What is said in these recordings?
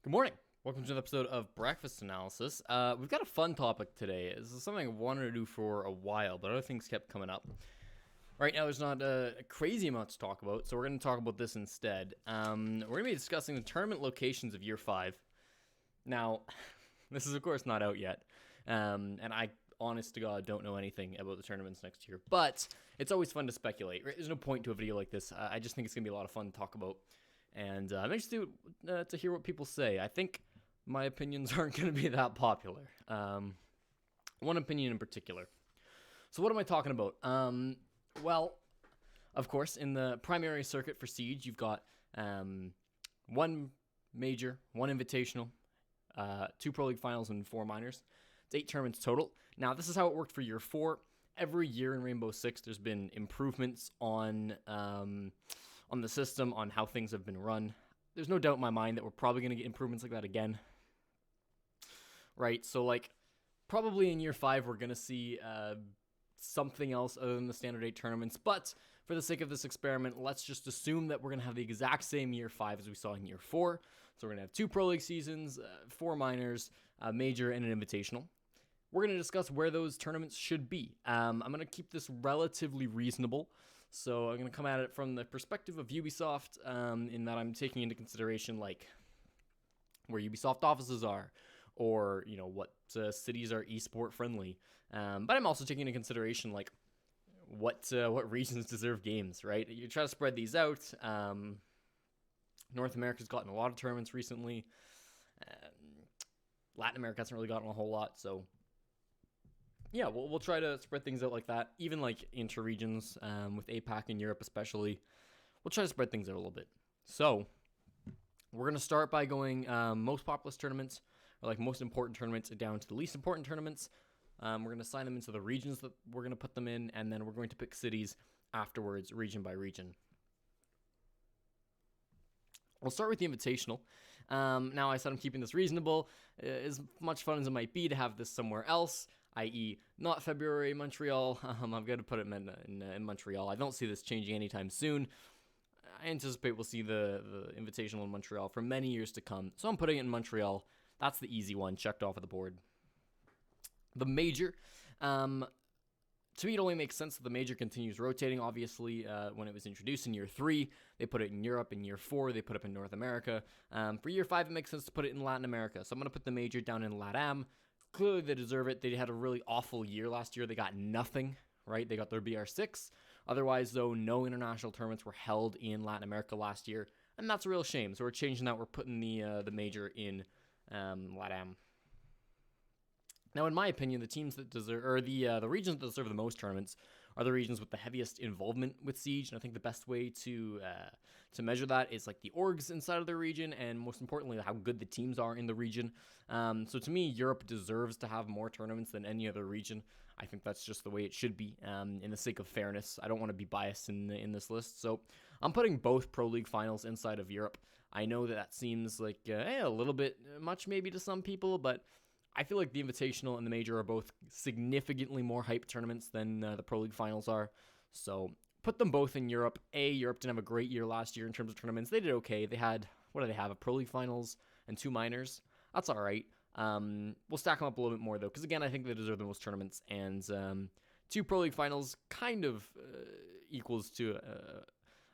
Good morning. Welcome to another episode of Breakfast Analysis. We've got a fun topic today. This is something I wanted to do for a while, but other things kept coming up. Right now, there's not a crazy amount to talk about, so we're going to talk about this instead. We're going to be discussing the tournament locations of Year 5. Now, this is, of course, not out yet, and I, honest to God, don't know anything about the tournaments next year, but it's always fun to speculate. Right? There's no point to a video like this. I just think it's going to be a lot of fun to talk about. And I'm interested to hear what people say. I think my opinions aren't going to be that popular. One opinion in particular. So what am I talking about? Well, of course, in the primary circuit for Siege, you've got one major, one invitational, 2 Pro League finals, and 4 minors. It's 8 tournaments total. Now, this is how it worked for Year 4. Every year in Rainbow Six, there's been improvements on the system, on how things have been run. There's no doubt in my mind that we're probably going to get improvements like that again. Right? So, probably in Year 5, we're going to see something else other than the standard 8 tournaments. But for the sake of this experiment, let's just assume that we're going to have the exact same Year 5 as we saw in Year 4. So we're going to have 2 Pro League seasons, 4 minors, a major, and an invitational. We're going to discuss where those tournaments should be. I'm going to keep this relatively reasonable. So I'm going to come at it from the perspective of Ubisoft, in that I'm taking into consideration, where Ubisoft offices are, or, what cities are esport friendly. But I'm also taking into consideration, what regions deserve games, right? You try to spread these out. North America's gotten a lot of tournaments recently. Latin America hasn't really gotten a whole lot, so yeah, we'll try to spread things out like that. Even inter-regions, with APAC and Europe especially. We'll try to spread things out a little bit. So, we're going to start by going most populous tournaments, or most important tournaments, down to the least important tournaments. We're going to assign them into the regions that we're going to put them in, and then we're going to pick cities afterwards, region by region. We'll start with the Invitational. Now, I said I'm keeping this reasonable. As much fun as it might be to have this somewhere else, i.e. not February, Montreal. I'm going to put it in Montreal. I don't see this changing anytime soon. I anticipate we'll see the Invitational in Montreal for many years to come. So I'm putting it in Montreal. That's the easy one, checked off of the board. The Major. To me, it only makes sense that the Major continues rotating. Obviously, when it was introduced in Year 3, they put it in Europe. In Year 4, they put it in North America. For Year 5, it makes sense to put it in Latin America. So I'm going to put the Major down in LATAM. Clearly, they deserve it. They had a really awful year last year. They got nothing, right? They got their BR6. Otherwise, though, no international tournaments were held in Latin America last year, and that's a real shame. So we're changing that. We're putting the Major in LATAM. Now, in my opinion, the teams that deserve, or the regions that deserve the most tournaments are the regions with the heaviest involvement with Siege, and I think the best way to measure that is the orgs inside of the region, and most importantly, how good the teams are in the region. So to me, Europe deserves to have more tournaments than any other region. I think that's just the way it should be, in the sake of fairness. I don't want to be biased in this list, so I'm putting both Pro League finals inside of Europe. I know that seems like a little bit much maybe to some people, but I feel like the Invitational and the Major are both significantly more hype tournaments than the Pro League finals are. So put them both in Europe. Europe didn't have a great year last year in terms of tournaments. They did okay. They had, what do they have, a Pro League finals and 2 minors. That's all right. We'll stack them up a little bit more, though, because, again, I think they deserve the most tournaments. And 2 Pro League finals kind of equals to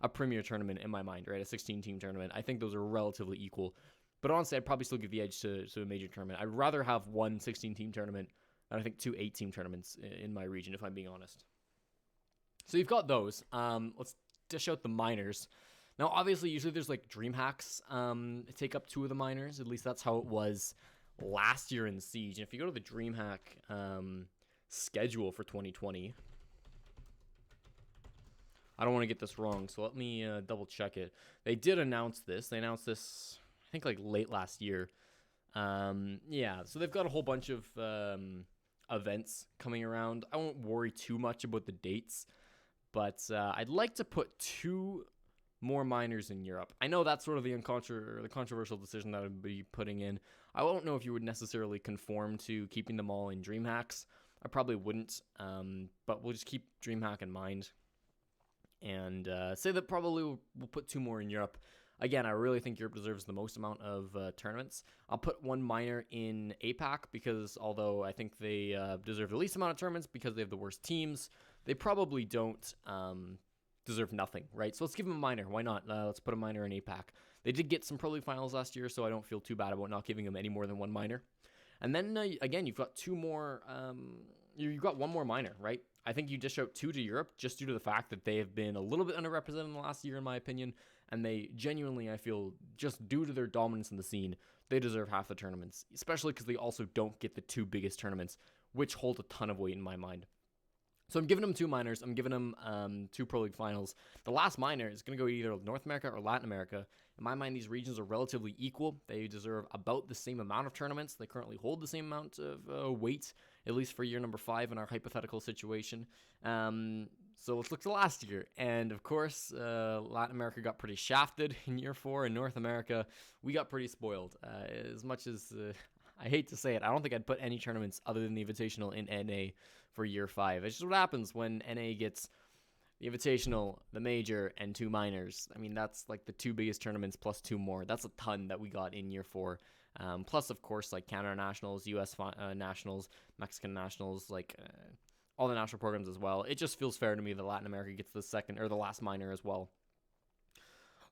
a premier tournament in my mind, right? A 16-team tournament. I think those are relatively equal. But honestly, I'd probably still give the edge to a major tournament. I'd rather have one 16-team tournament than I think 2 8-team tournaments in my region, if I'm being honest. So you've got those. Let's dish out the minors. Now, obviously, usually there's dream hacks take up 2 of the minors. At least that's how it was last year in Siege. And if you go to the dream hack schedule for 2020, I don't want to get this wrong, so let me double check it. They did announce this. They announced this, I think, late last year. Yeah, so they've got a whole bunch of events coming around. I won't worry too much about the dates, but I'd like to put 2 more minors in Europe. I know that's sort of the controversial decision that I'd be putting in. I don't know if you would necessarily conform to keeping them all in DreamHacks. I probably wouldn't, but we'll just keep DreamHack in mind and say that probably we'll put 2 more in Europe. Again, I really think Europe deserves the most amount of tournaments. I'll put one minor in APAC because although I think they deserve the least amount of tournaments because they have the worst teams, they probably don't deserve nothing, right? So let's give them a minor. Why not? Let's put a minor in APAC. They did get some Pro League finals last year, so I don't feel too bad about not giving them any more than one minor. And then, again, you've got two more... you've got one more minor, right? I think you dish out 2 to Europe just due to the fact that they have been a little bit underrepresented in the last year, in my opinion. And they genuinely, I feel, just due to their dominance in the scene, they deserve half the tournaments, especially because they also don't get the 2 biggest tournaments, which hold a ton of weight in my mind. So I'm giving them 2 minors. I'm giving them 2 Pro League finals. The last minor is going to go either North America or Latin America. In my mind, these regions are relatively equal. They deserve about the same amount of tournaments. They currently hold the same amount of weight, at least for year number 5 in our hypothetical situation. So let's look to last year. And of course, Latin America got pretty shafted in year 4. In North America, we got pretty spoiled. As much as I hate to say it, I don't think I'd put any tournaments other than the Invitational in NA for year 5. It's just what happens when NA gets the Invitational, the Major, and 2 minors. I mean, that's like the 2 biggest tournaments plus 2 more. That's a ton that we got in year 4. Plus, of course, like Canada Nationals, US Nationals, Mexican Nationals, like all the national programs as well. It just feels fair to me that Latin America gets the second or the last minor as well.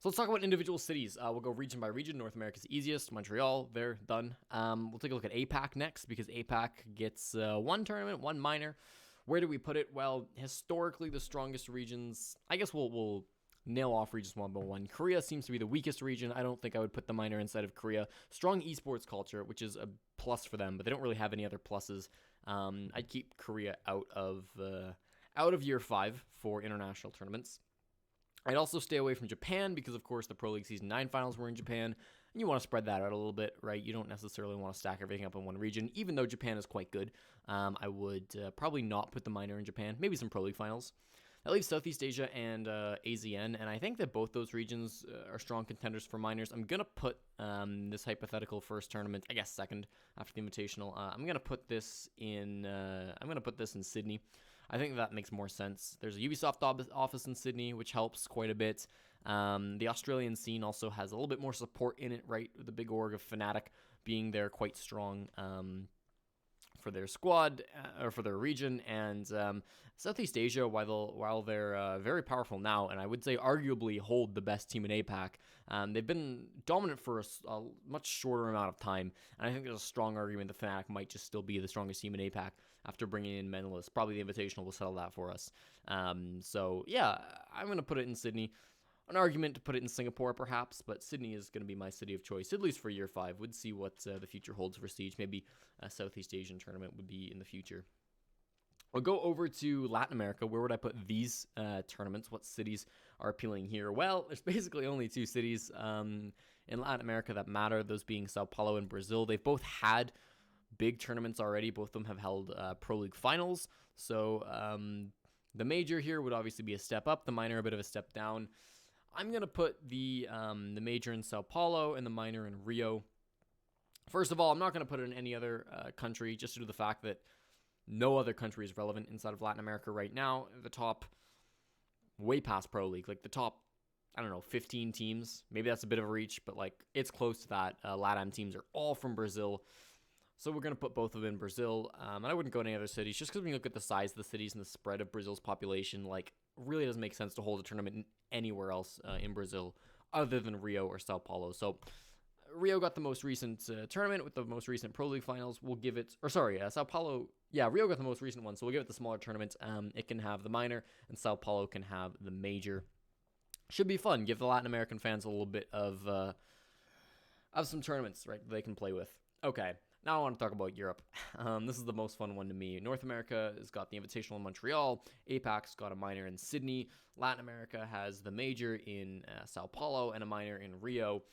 So let's talk about individual cities. We'll go region by region. North America's easiest. Montreal, they're done. We'll take a look at APAC next because APAC gets 1 tournament, 1 minor. Where do we put it? Well, historically, the strongest regions, I guess we'll nail off regions 1 by 1. Korea seems to be the weakest region. I don't think I would put the minor inside of Korea. Strong esports culture, which is a plus for them, but they don't really have any other pluses. I'd keep Korea out of year 5 for international tournaments. I'd also stay away from Japan because, of course, the Pro League Season 9 finals were in Japan, and you want to spread that out a little bit, right? You don't necessarily want to stack everything up in one region, even though Japan is quite good. I would probably not put the minor in Japan, maybe some Pro League finals. That leaves Southeast Asia and ASEAN, and I think that both those regions are strong contenders for minors. I'm going to put this hypothetical first tournament, I guess second, after the Invitational. I'm going to put this in Sydney. I think that makes more sense. There's a Ubisoft office in Sydney, which helps quite a bit. The Australian scene also has a little bit more support in it, right? The big org of Fnatic being there quite strong for their squad or for their region. And Southeast Asia, while they're very powerful now, and I would say arguably hold the best team in APAC, they've been dominant for a much shorter amount of time. And I think there's a strong argument that Fnatic might just still be the strongest team in APAC after bringing in Menelist. Probably the Invitational will settle that for us. So, yeah, I'm going to put it in Sydney. An argument to put it in Singapore, perhaps, but Sydney is going to be my city of choice, at least for year 5. Would see what the future holds for Siege. Maybe a Southeast Asian tournament would be in the future. I'll go over to Latin America. Where would I put these tournaments? What cities are appealing here? Well, there's basically only 2 cities in Latin America that matter, those being Sao Paulo and Brazil. They've both had big tournaments already. Both of them have held Pro League finals. So the major here would obviously be a step up, the minor a bit of a step down. I'm going to put the major in Sao Paulo and the minor in Rio. First of all, I'm not going to put it in any other country just due to the fact that no other country is relevant inside of Latin America right now. The top, way past Pro League, like the top, 15 teams. Maybe that's a bit of a reach, but like it's close to that. LATAM teams are all from Brazil. So we're going to put both of them in Brazil. And I wouldn't go to any other cities just because when you look at the size of the cities and the spread of Brazil's population, like really doesn't make sense to hold a tournament anywhere else in Brazil other than Rio or Sao Paulo. So Rio got the most recent tournament with the most recent Pro League finals. We'll give it, Sao Paulo, Rio got the most recent one, so we'll give it the smaller tournament. It can have the minor, and Sao Paulo can have the major. Should be fun. Give the Latin American fans a little bit of some tournaments, right, they can play with. Okay. Now I want to talk about Europe. This is the most fun one to me. North America has got the Invitational in Montreal. APAC's got a minor in Sydney. Latin America has the major in Sao Paulo and a minor in Rio.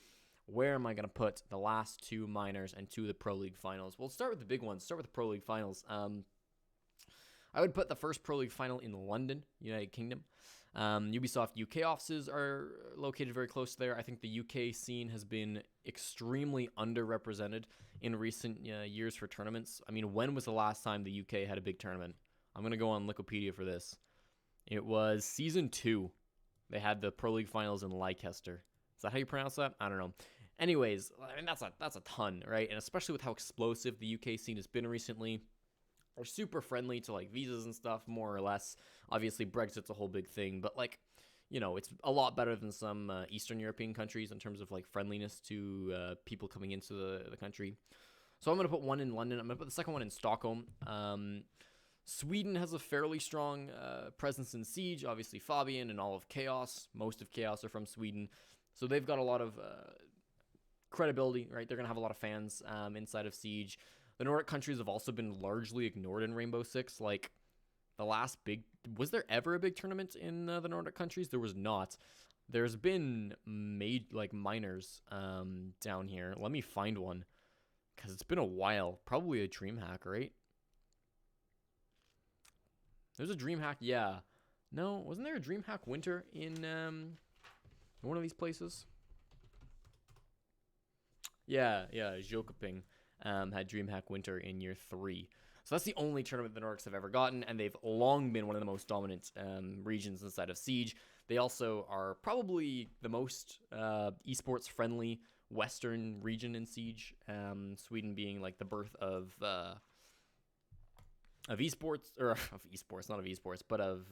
Where am I going to put the last 2 minors and 2 of the Pro League finals? We'll start with the big ones. Start with the Pro League finals. I would put the first Pro League final in London, United Kingdom. Ubisoft UK offices are located very close there. I think the UK scene has been extremely underrepresented in recent years for tournaments. I mean, when was the last time the UK had a big tournament? I'm going to go on Wikipedia for this. It was Season 2. They had the Pro League finals in Leicester. that how you pronounce that? I don't know. Anyways, I mean, that's a ton, right? And especially with how explosive the UK scene has been recently. They're super friendly to like visas and stuff, more or less. Obviously, Brexit's a whole big thing, but like, it's a lot better than some Eastern European countries in terms of like friendliness to people coming into the country. So I'm going to put one in London. I'm going to put the second one in Stockholm. Sweden has a fairly strong presence in Siege. Obviously, Fabian and all of Chaos. Most of Chaos are from Sweden. So they've got a lot of credibility, right? They're going to have a lot of fans inside of Siege. The Nordic countries have also been largely ignored in Rainbow Six. Like, the last big... Was there ever a big tournament in the Nordic countries? There was not. There's been minors down here. Let me find one, because it's been a while. Probably a DreamHack, right? There's a DreamHack, yeah. No, wasn't there a DreamHack Winter in one of these places? Yeah, Jokoping had DreamHack Winter in year 3. So that's the only tournament the Nordics have ever gotten, and they've long been one of the most dominant regions inside of Siege. They also are probably the most esports-friendly Western region in Siege, Sweden being like the birth of esports, or of esports, not of esports, but of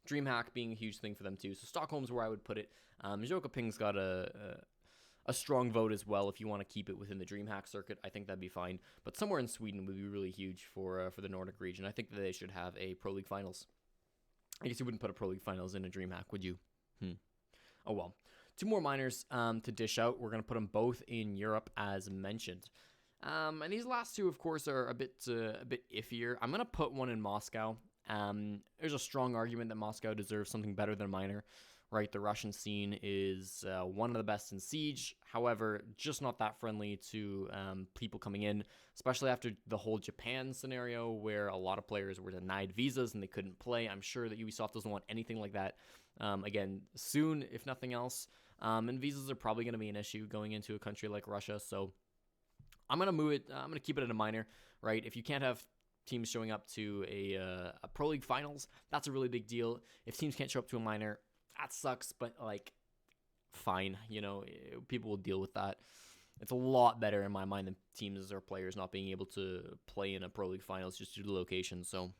DreamHack being a huge thing for them too. So Stockholm's where I would put it. Jokoping's got a strong vote as well. If you want to keep it within the DreamHack circuit, I think that'd be fine. But somewhere in Sweden would be really huge for the Nordic region. I think that they should have a Pro League Finals. I guess you wouldn't put a Pro League Finals in a DreamHack, would you? Oh well. 2 more minors to dish out. We're going to put them both in Europe as mentioned. And these last 2, of course, are a bit iffier. I'm going to put one in Moscow. There's a strong argument that Moscow deserves something better than a minor. Right, the Russian scene is one of the best in Siege. However, just not that friendly to people coming in, especially after the whole Japan scenario where a lot of players were denied visas and they couldn't play. I'm sure that Ubisoft doesn't want anything like that again soon, if nothing else. And visas are probably going to be an issue going into a country like Russia. So I'm going to move it. I'm going to keep it at a minor, right? If you can't have teams showing up to a Pro League Finals, that's a really big deal. If teams can't show up to a minor, that sucks, but like, fine, people will deal with that. It's a lot better in my mind than teams or players not being able to play in a Pro League Finals just due to location. So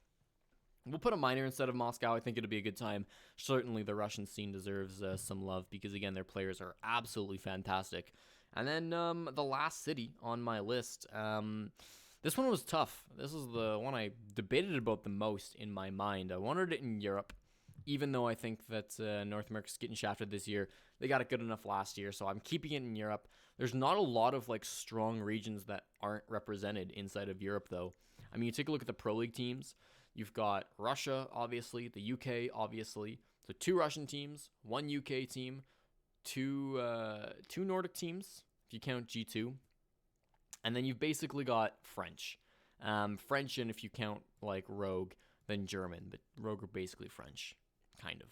we'll put a minor instead of Moscow. I think it'll be a good time. Certainly the Russian scene deserves some love because, again, their players are absolutely fantastic. And then the last city on my list, this one was tough. This is the one I debated about the most in my mind. I wanted it in Europe. Even though I think that North America's getting shafted this year, they got it good enough last year, so I'm keeping it in Europe. There's not a lot of like strong regions that aren't represented inside of Europe, though. I mean, you take a look at the Pro League teams. You've got Russia, obviously, the UK, obviously. So 2 Russian teams, 1 UK team, 2 Nordic teams, if you count G2. And then you've basically got French. French, and if you count like Rogue, then German, but Rogue are basically French. Kind of.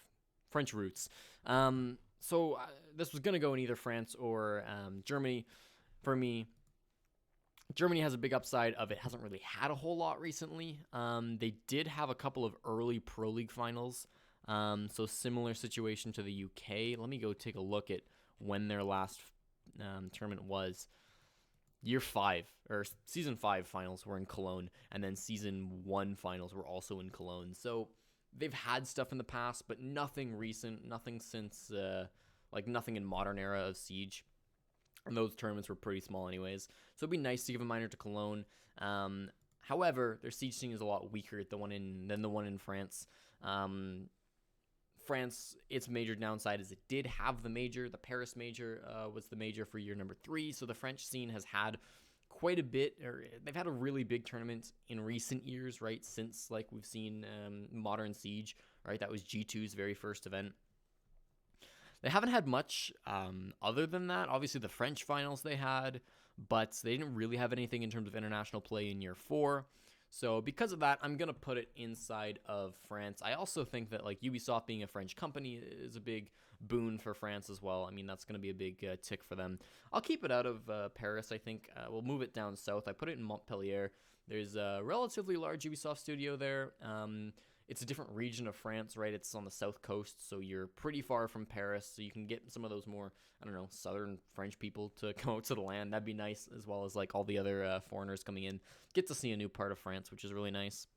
French roots. So this was going to go in either France or Germany. For me, Germany has a big upside of it hasn't really had a whole lot recently. They did have a couple of early Pro League finals. So similar situation to the UK. Let me go take a look at when their last tournament was. Year 5, or Season 5 finals were in Cologne, and then Season 1 finals were also in Cologne. So they've had stuff in the past, but nothing recent, nothing since, nothing in modern era of Siege. And those tournaments were pretty small anyways. So it'd be nice to give a minor to Cologne. However, their Siege scene is a lot weaker than the one in France. France, its major downside is it did have the major. The Paris major was the major for year number 3. So the French scene has had quite a bit, or they've had a really big tournament in recent years, right? Since like we've seen Modern Siege, right? That was G2's very first event. They haven't had much other than that. Obviously the French finals they had, but they didn't really have anything in terms of international play in year 4. So because of that, I'm going to put it inside of France. I also think that like Ubisoft being a French company is a big boon for France as well. I mean, that's going to be a big tick for them. I'll keep it out of Paris, I think. We'll move it down south. I put it in Montpellier. There's a relatively large Ubisoft studio there. it's a different region of France, right? It's on the south coast, so you're pretty far from Paris, so you can get some of those more, I don't know, southern French people to come out to the LAN. That'd be nice, as well as like all the other foreigners coming in. Get to see a new part of France, which is really nice.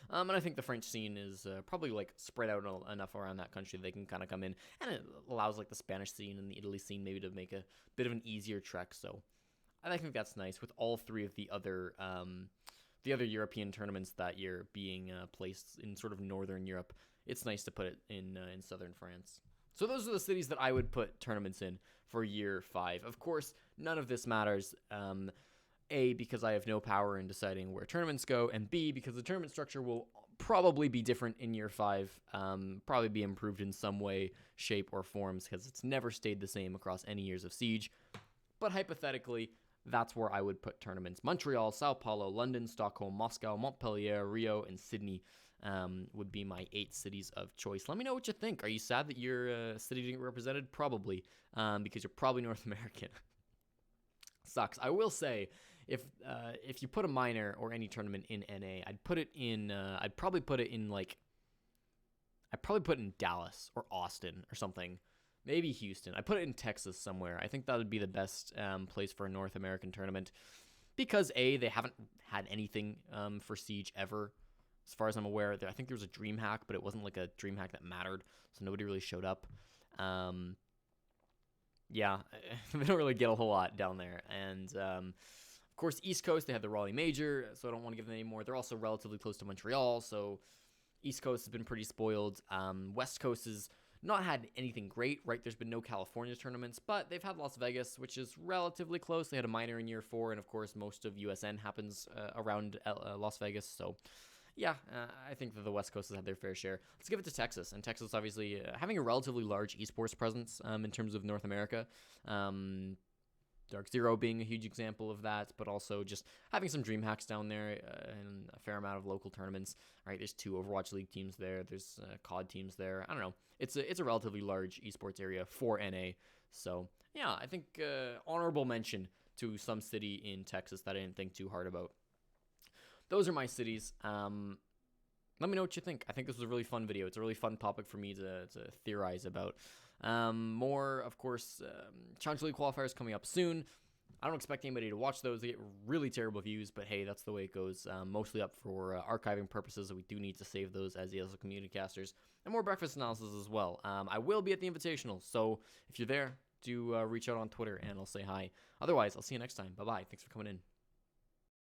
And I think the French scene is probably like spread out enough around that country that they can kind of come in, and it allows like the Spanish scene and the Italy scene maybe to make a bit of an easier trek. So I think that's nice with all three of the other European tournaments that year being placed in sort of northern Europe. It's nice to put it in southern France. So those are the cities that I would put tournaments in for year 5. Of course, none of this matters. A, because I have no power in deciding where tournaments go, and B, because the tournament structure will probably be different in year 5, probably be improved in some way, shape, or forms, because it's never stayed the same across any years of Siege. But hypothetically, that's where I would put tournaments. Montreal, Sao Paulo, London, Stockholm, Moscow, Montpellier, Rio, and Sydney would be my 8 cities of choice. Let me know what you think. Are you sad that your city didn't get represented? Probably, because you're probably North American. Sucks. I will say, if you put a minor or any tournament in NA, I'd probably put it in Dallas or Austin or something. Maybe Houston. I'd put it in Texas somewhere. I think that would be the best place for a North American tournament because A, they haven't had anything for Siege ever. As far as I'm aware, I think there was a DreamHack, but it wasn't like a DreamHack that mattered, so nobody really showed up. Yeah, they don't really get a whole lot down there. And, of course, East Coast, they had the Raleigh Major, so I don't want to give them any more. They're also relatively close to Montreal, so East Coast has been pretty spoiled. West Coast has not had anything great, right? There's been no California tournaments, but they've had Las Vegas, which is relatively close. They had a minor in year 4, and, of course, most of USN happens around Las Vegas, so... Yeah, I think that the West Coast has had their fair share. Let's give it to Texas. And Texas, obviously, having a relatively large esports presence in terms of North America. Dark Zero being a huge example of that, but also just having some DreamHacks down there and a fair amount of local tournaments. All right, there's 2 Overwatch League teams there. There's COD teams there. I don't know. It's a relatively large esports area for NA. So, yeah, I think honorable mention to some city in Texas that I didn't think too hard about. Those are my cities. Let me know what you think. I think this was a really fun video. It's a really fun topic for me to theorize about. More, of course, Challenge League qualifiers coming up soon. I don't expect anybody to watch those. They get really terrible views, but hey, that's the way it goes. Mostly up for archiving purposes. We do need to save those as ESL community casters. And more breakfast analysis as well. I will be at the Invitational, so if you're there, do reach out on Twitter and I'll say hi. Otherwise, I'll see you next time. Bye-bye. Thanks for coming in.